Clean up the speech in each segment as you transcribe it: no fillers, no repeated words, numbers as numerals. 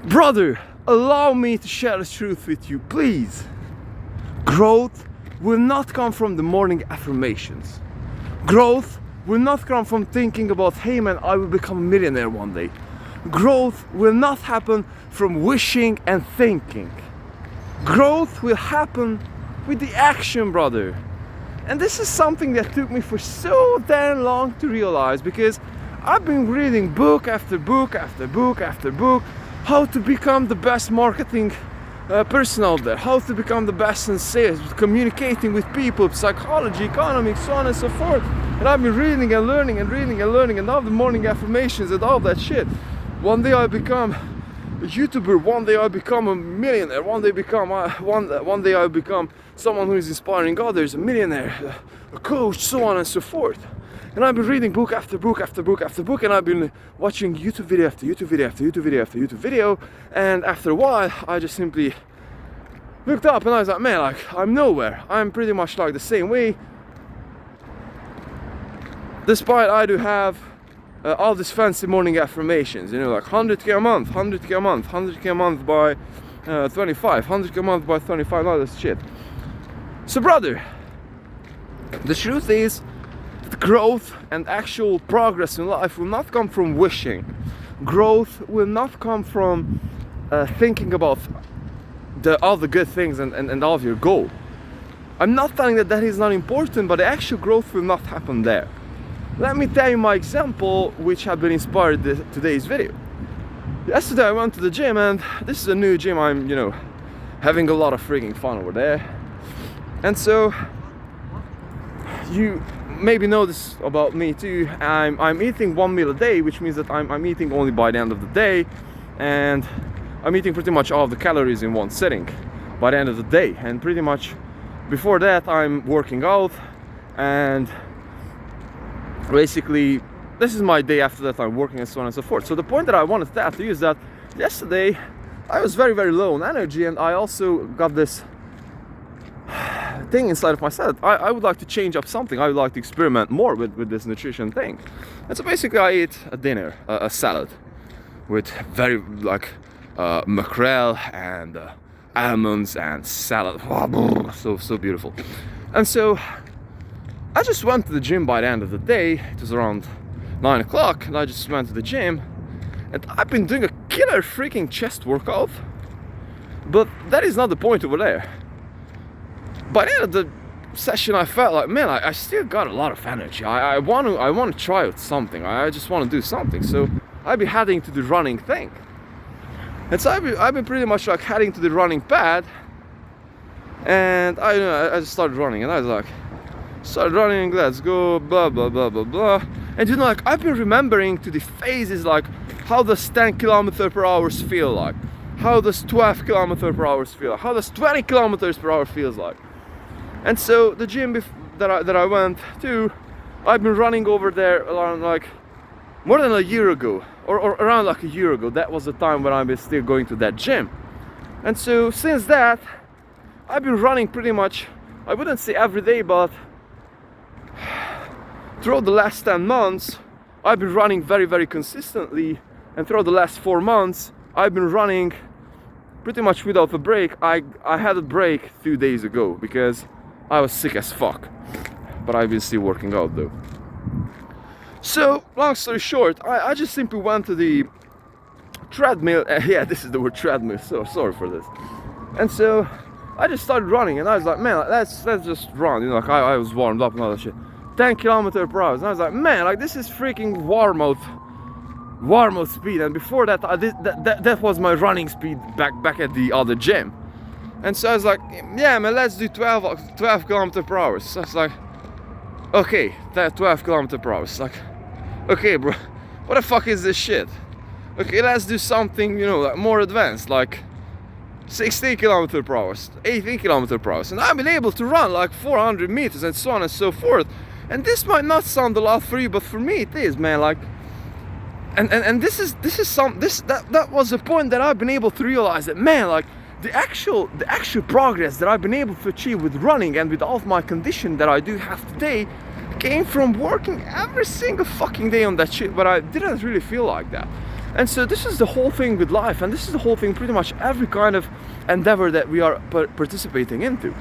Brother, allow me to share the truth with you, please. Growth will not come from the morning affirmations. Growth will not come from thinking about, hey man, I will become a millionaire one day. Growth will not happen from wishing and thinking. Growth will happen with the action, brother. And this is something that took me for so damn long to realize, because I've been reading book after book after book after book, how to become the best marketing person out there, how to become the best in sales, communicating with people, psychology, economics, so on and so forth. And I've been reading and learning and reading and learning, and all the morning affirmations and all that shit. One day I become a YouTuber, one day I become a millionaire, one day I become someone who is inspiring others, a millionaire, a coach, so on and so forth. And I've been reading book after book after book after book, and I've been watching YouTube video after YouTube video after YouTube video after YouTube video, and after a while I just simply looked up and I was like, man, like, I'm nowhere. I'm pretty much like the same way, despite I do have all these fancy morning affirmations, you know, like 100k a month, 100k a month, 100k a month by 25, 100k a month by 25, all this shit. So brother, the truth is, growth and actual progress in life will not come from wishing. Growth will not come from thinking about all the good things and all of your goal. I'm not telling that is not important, but the actual growth will not happen there. Let me tell you my example, which have been inspired today's video. Yesterday I went to the gym, and this is a new gym. I'm, you know, having a lot of freaking fun over there. And so you maybe know this about me too. I'm eating one meal a day, which means that I'm eating only by the end of the day, and I'm eating pretty much all of the calories in one sitting by the end of the day. And pretty much before that I'm working out, and basically this is my day. After that I'm working, and so on and so forth. So the point that I wanted to tell you is that yesterday I was very, very low on energy, and I also got this thing inside of myself. I would like to change up something. I would like to experiment more with this nutrition thing. And so basically I ate a dinner, a salad with very like mackerel and almonds and salad. So beautiful. And so I just went to the gym by the end of the day. It was around 9 o'clock, and I just went to the gym, and I've been doing a killer freaking chest workout, but that is not the point over there. By the end of the session I felt like, man, I still got a lot of energy. I want to try out something. I just want to do something. So I've been heading to the running thing, and so I've been pretty much like heading to the running pad, and I just started running, and I was like, let's go, blah blah blah blah blah. And you know, like, I've been remembering to the phases, like, how does 10 kilometers per hour feel like, how does 12 kilometers per hour feel like, how does 20 kilometers per hour feels like. And so the gym that I went to, I've been running over there around like more than a year ago, or around like a year ago. That was the time when I've been still going to that gym. And so since that I've been running pretty much, I wouldn't say every day, but throughout the last 10 months I've been running very, very consistently. And throughout the last 4 months I've been running pretty much without a break. I had a break 2 days ago because I was sick as fuck, but I've been still working out though. So long story short, I just simply went to the treadmill. Yeah, this is the word treadmill, so sorry for this. And so I just started running, and I was like, man, let's just run, you know, like I was warmed up and all that shit. 10 kilometers per hour, and I was like, man, like, this is freaking warm out speed. And before that that was my running speed back at the other gym. And so I was like, yeah man, let's do 12 kilometers per hour. So I was like, okay, that 12 kilometers per hour. It's like, okay bro, what the fuck is this shit? Okay, let's do something, you know, like more advanced, like 16 kilometers per hour, 18 kilometers per hour. And I've been able to run like 400 meters and so on and so forth. And this might not sound a lot for you, but for me it is, man. Like, and that was a point that I've been able to realize that, man, like, the actual progress that I've been able to achieve with running and with all of my condition that I do have today came from working every single fucking day on that shit, but I didn't really feel like that. And so this is the whole thing with life, and this is the whole thing, pretty much every kind of endeavor that we are participating into.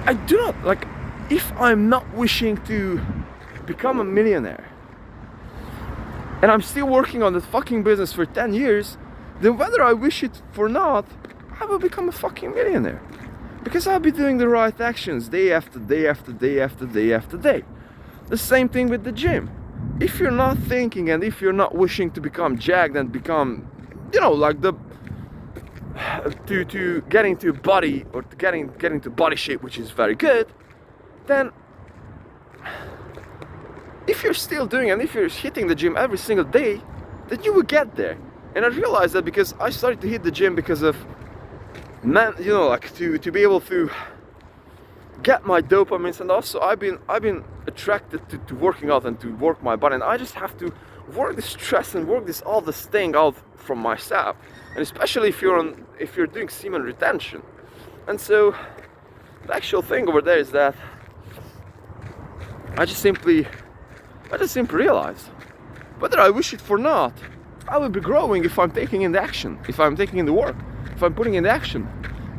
I do not, like, if I'm not wishing to become a millionaire, and I'm still working on the fucking business for 10 years, then whether I wish it or not, I will become a fucking millionaire. Because I'll be doing the right actions day after day after day after day after day. The same thing with the gym. If you're not thinking and if you're not wishing to become jacked and become, you know, like the to get into body, or to get into body shape, which is very good, then if you're still doing, and if you're hitting the gym every single day, then you will get there. And I realized that because I started to hit the gym because of, man, you know, like to be able to get my dopamines, and also I've been attracted to working out and to work my body, and I just have to work this stress and work all this thing out from myself, and especially if you're doing semen retention. And so the actual thing over there is that I just simply realize, whether I wish it or not, I will be growing if I'm taking in the action, if I'm taking in the work, if I'm putting in the action.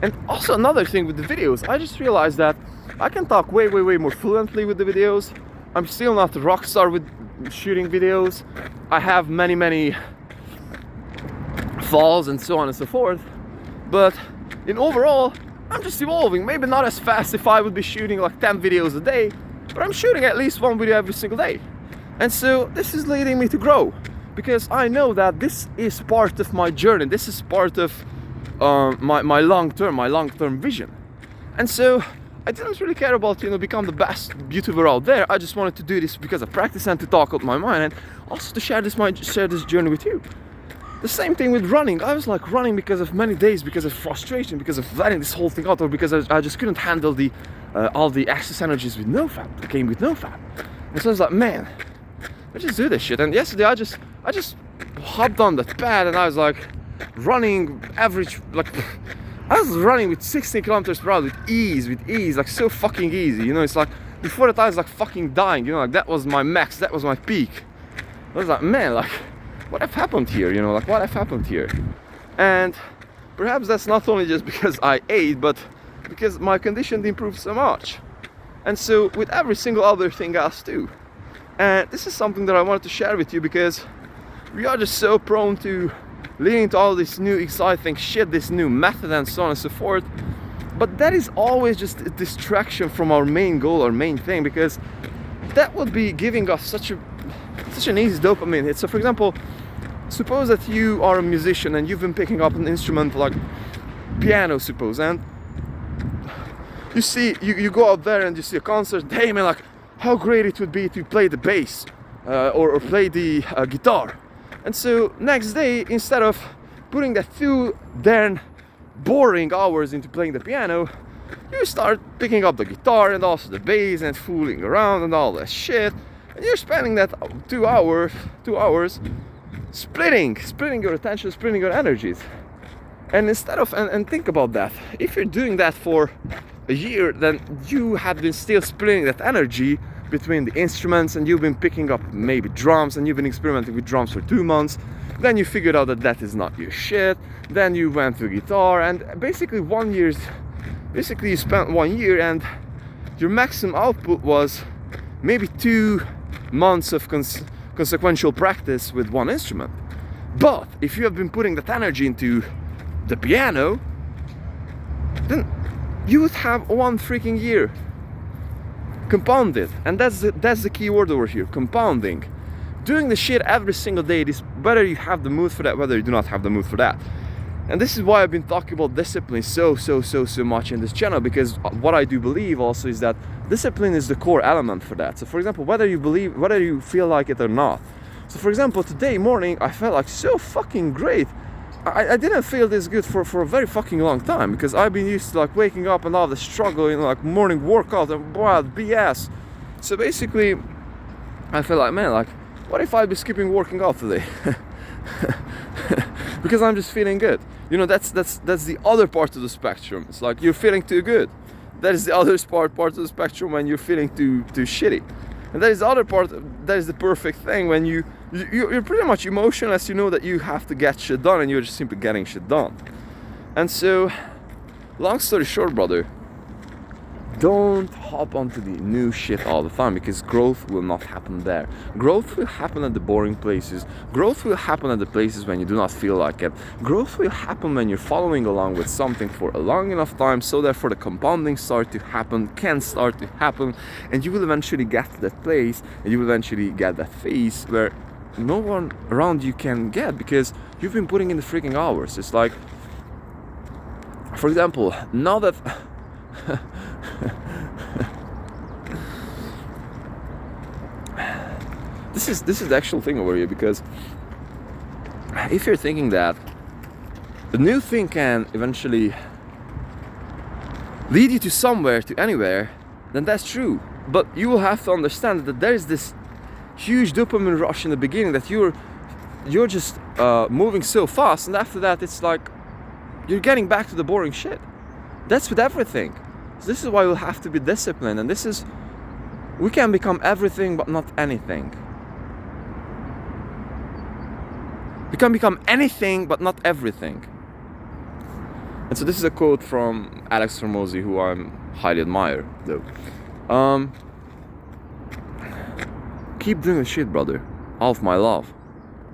And also another thing with the videos, I just realized that I can talk way more fluently with the videos. I'm still not a rock star with shooting videos. I have many falls and so on and so forth. But in overall, I'm just evolving. Maybe not as fast if I would be shooting like 10 videos a day, but I'm shooting at least one video every single day. And so this is leading me to grow, because I know that this is part of my journey. This is part of my long-term vision. And so I didn't really care about, you know, become the best YouTuber out there. I just wanted to do this because of practice and to talk out my mind, and also to share this journey with you. The same thing with running. I was like running because of many days, because of frustration, because of letting this whole thing out, or because I just couldn't handle the all the excess energies with Nofap, that came with Nofap. And so I was like, man, let's just do this shit. And yesterday I just hopped on that pad, and I was like running average, like I was running with 16 kilometers per hour with ease, like so fucking easy, you know. It's like before that I was like fucking dying, you know, like that was my max, that was my peak. I was like, man, like what have happened here, you know, like what have happened here? And perhaps that's not only just because I ate, but because my condition improved so much. And so with every single other thing else too. And this is something that I wanted to share with you, because we are just so prone to leading to all this new exciting shit, this new method and so on and so forth. But that is always just a distraction from our main goal, our main thing, because that would be giving us such an easy dopamine hit. So for example, suppose that you are a musician and you've been picking up an instrument like piano, suppose, and you see, you go out there and you see a concert, hey man, like how great it would be to play the bass or play the guitar. And so next day, instead of putting that 2 damn boring hours into playing the piano, you start picking up the guitar and also the bass and fooling around and all that shit, and you're spending that 2 hours splitting your attention, splitting your energies. And instead of, and think about that, if you're doing that for a year, then you have been still splitting that energy between the instruments, and you've been picking up maybe drums, and you've been experimenting with drums for 2 months. Then you figured out that is not your shit. Then you went to guitar, and basically you spent 1 year, and your maximum output was maybe 2 months of consequential practice with one instrument. But if you have been putting that energy into the piano, then you would have 1 freaking year compounded. And that's the key word over here, compounding. Doing the shit every single day, whether you have the mood for that, whether you do not have the mood for that. And this is why I've been talking about discipline so much in this channel, because what I do believe also is that discipline is the core element for that. So for example, whether you feel like it or not. So for example, today morning I felt like so fucking great. I didn't feel this good for a very fucking long time, because I've been used to like waking up and all the struggle, you know, like morning workout and wild BS. So basically I feel like, man, like what if I'd be skipping working out today? Because I'm just feeling good. You know, that's the other part of the spectrum. It's like you're feeling too good. That is the other part of the spectrum when you're feeling too shitty. And that is the other part, that is the perfect thing when you You're pretty much emotionless. You know that you have to get shit done, and you're just simply getting shit done. And so, long story short, brother, don't hop onto the new shit all the time, because growth will not happen there. Growth will happen at the boring places. Growth will happen at the places when you do not feel like it. Growth will happen when you're following along with something for a long enough time, so therefore the compounding can start to happen, and you will eventually get to that place, and you will eventually get that phase where no one around you can get, because you've been putting in the freaking hours. It's like, for example, now that this is the actual thing over here, because if you're thinking that the new thing can eventually lead you to somewhere, to anywhere, then that's true. But you will have to understand that there is this huge dopamine rush in the beginning, that you're just moving so fast, and after that it's like you're getting back to the boring shit. That's with everything. So this is why we'll have to be disciplined, and we can become everything but not anything. We can become anything but not everything. And so this is a quote from Alex Hormozy, who I highly admire, though. Keep doing the shit, brother. All of my love.